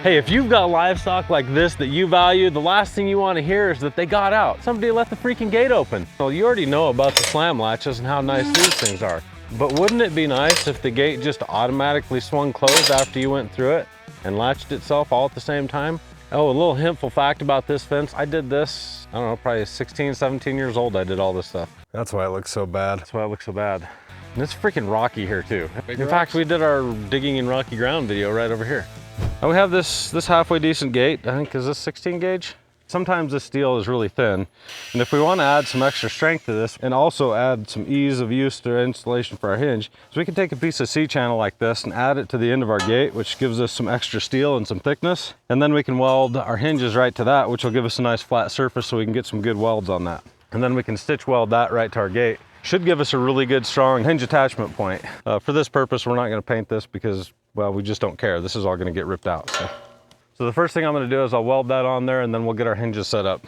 Hey, if you've got livestock like this that you value, the last thing you want to hear is that they got out. Somebody let the freaking gate open. Well, you already know about the slam latches and how nice these things are. But wouldn't it be nice if the gate just automatically swung closed after you went through it and latched itself all at the same time? Oh, a little hintful fact about this fence. I did this, I don't know, probably 16, 17 years old I did all this stuff. That's why it looks so bad. That's why it looks so bad. And it's freaking rocky here too. In fact, we did our digging in rocky ground video right over here. And we have this halfway decent gate. I think, is this 16 gauge? Sometimes this steel is really thin. And if we want to add some extra strength to this and also add some ease of use to installation for our hinge, so we can take a piece of C-channel like this and add it to the end of our gate, which gives us some extra steel and some thickness. And then we can weld our hinges right to that, which will give us a nice flat surface so we can get some good welds on that. And then we can stitch weld that right to our gate. Should give us a really good strong hinge attachment point. For this purpose, we're not going to paint this because, well, we just don't care. This is all going to get ripped out. So the first thing I'm going to do is I'll weld that on there and then we'll get our hinges set up.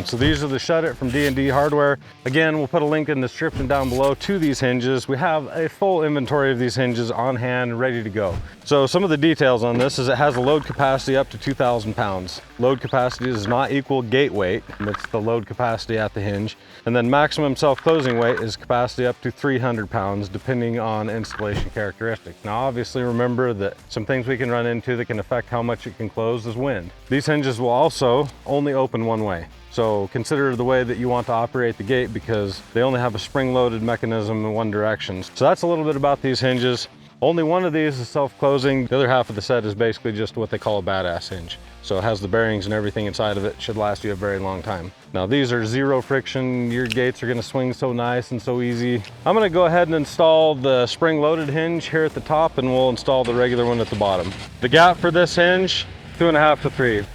So these are the Shut It from D&D Hardware. Again, we'll put a link in the description down below to these hinges. We have a full inventory of these hinges on hand, ready to go. So some of the details on this is it has a load capacity up to 2,000 pounds. Load capacity does not equal gate weight. It's the load capacity at the hinge. And then maximum self-closing weight is capacity up to 300 pounds, depending on installation characteristics. Now, obviously remember that some things we can run into that can affect how much it can close is wind. These hinges will also only open one way. So consider the way that you want to operate the gate because they only have a spring-loaded mechanism in one direction. So that's a little bit about these hinges. Only one of these is self-closing. The other half of the set is basically just what they call a badass hinge. So it has the bearings and everything inside of it. Should last you a very long time. Now these are zero friction. Your gates are gonna swing so nice and so easy. I'm gonna go ahead and install the spring-loaded hinge here at the top and we'll install the regular one at the bottom. The gap for this hinge, 2.5 to 3.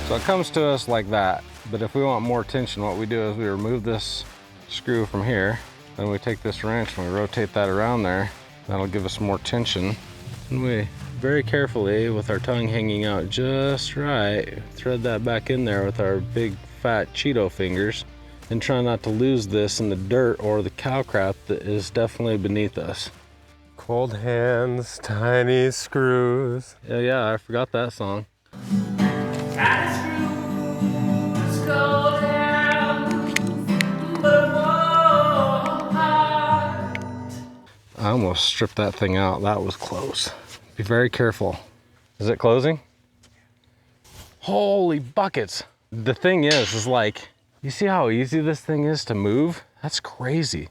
So it comes to us like that, but if we want more tension, what we do is we remove this screw from here, then we take this wrench and we rotate that around there. That'll give us more tension. And we very carefully, with our tongue hanging out just right, thread that back in there with our big fat Cheeto fingers and try not to lose this in the dirt or the cow crap that is definitely beneath us. Cold hands, tiny screws. Yeah, I forgot that song. I almost stripped that thing out. That was close. Be very careful. Is it closing? Holy buckets. The thing is like, you see how easy this thing is to move? That's crazy.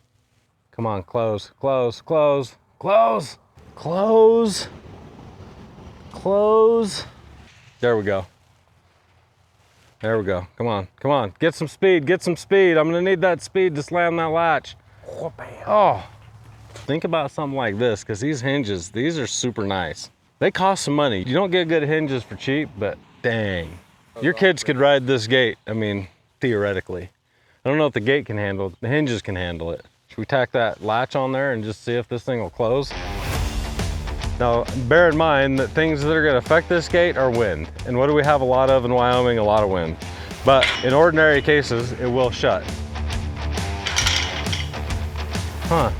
Come on, close, close, close, close, close, close. There we go. There we go. Come on, come on. Get some speed, get some speed. I'm gonna need that speed to slam that latch. Oh. Think about something like this, because these hinges, these are super nice. They cost some money. You don't get good hinges for cheap, but dang. Your kids could ride this gate, I mean, theoretically. I don't know if the gate can handle it, the hinges can handle it. Should we tack that latch on there and just see if this thing will close? Now, bear in mind that things that are gonna affect this gate are wind. And what do we have a lot of in Wyoming? A lot of wind. But in ordinary cases, it will shut. Huh.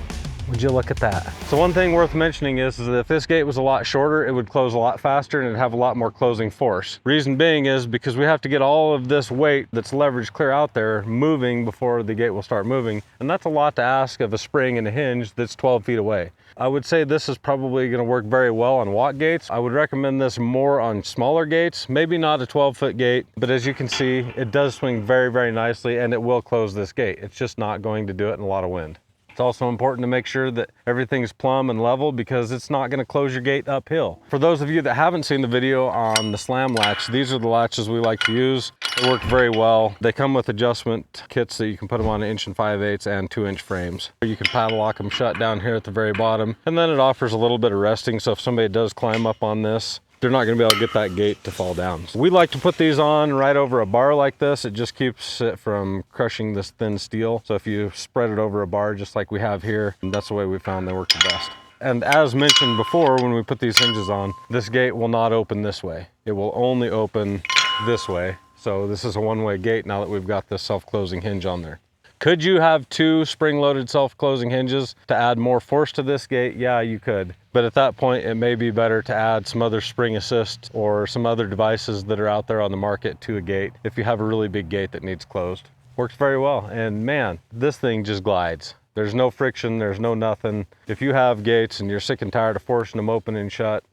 Would you look at that? So one thing worth mentioning is that if this gate was a lot shorter, it would close a lot faster and it'd have a lot more closing force. Reason being is because we have to get all of this weight that's leveraged clear out there moving before the gate will start moving. And that's a lot to ask of a spring and a hinge that's 12 feet away. I would say this is probably gonna work very well on watt gates. I would recommend this more on smaller gates, maybe not a 12-foot gate, but as you can see, it does swing very, very nicely and it will close this gate. It's just not going to do it in a lot of wind. It's also important to make sure that everything's plumb and level because it's not going to close your gate uphill. For those of you that haven't seen the video on the slam latch, these are the latches we like to use. They work very well. They come with adjustment kits that you can put them on 1 5/8" and 2-inch frames. You can padlock them shut down here at the very bottom, and then it offers a little bit of resting, so if somebody does climb up on this, they're not going to be able to get that gate to fall down. So we like to put these on right over a bar like this. It just keeps it from crushing this thin steel. So if you spread it over a bar just like we have here, that's the way we found they work the best. And as mentioned before, when we put these hinges on, this gate will not open this way. It will only open this way. So this is a one-way gate now that we've got this self-closing hinge on there. Could you have 2 spring-loaded self-closing hinges to add more force to this gate? Yeah, you could. But at that point, it may be better to add some other spring assist or some other devices that are out there on the market to a gate if you have a really big gate that needs closed. Works very well. And man, this thing just glides. There's no friction, there's no nothing. If you have gates and you're sick and tired of forcing them open and shut,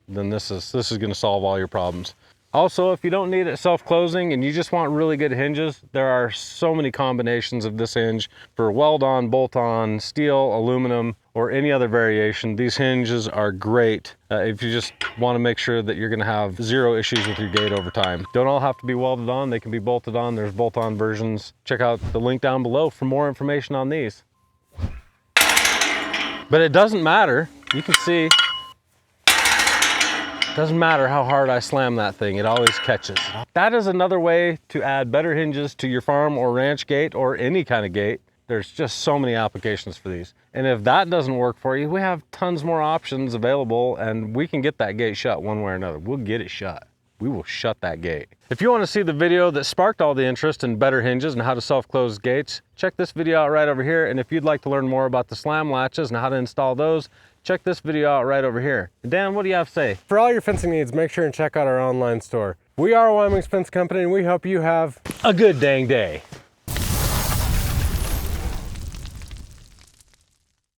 then this is gonna solve all your problems. Also, if you don't need it self-closing and you just want really good hinges, there are so many combinations of this hinge for weld-on, bolt-on, steel, aluminum, or any other variation. These hinges are great if you just want to make sure that you're going to have 0 issues with your gate over time. Don't all have to be welded on, they can be bolted on. There's bolt-on versions. Check out the link down below for more information on these. But it doesn't matter. You can see, doesn't matter how hard I slam that thing, it always catches. That is another way to add better hinges to your farm or ranch gate or any kind of gate. There's just so many applications for these. And if that doesn't work for you, we have tons more options available and we can get that gate shut one way or another. We'll get it shut. We will shut that gate. If you want to see the video that sparked all the interest in better hinges and how to self-close gates, check this video out right over here. And if you'd like to learn more about the slam latches and how to install those, check this video out right over here. Dan, what do you have to say? For all your fencing needs, make sure and check out our online store. We are Wyoming's Fence Company and we hope you have A good dang day.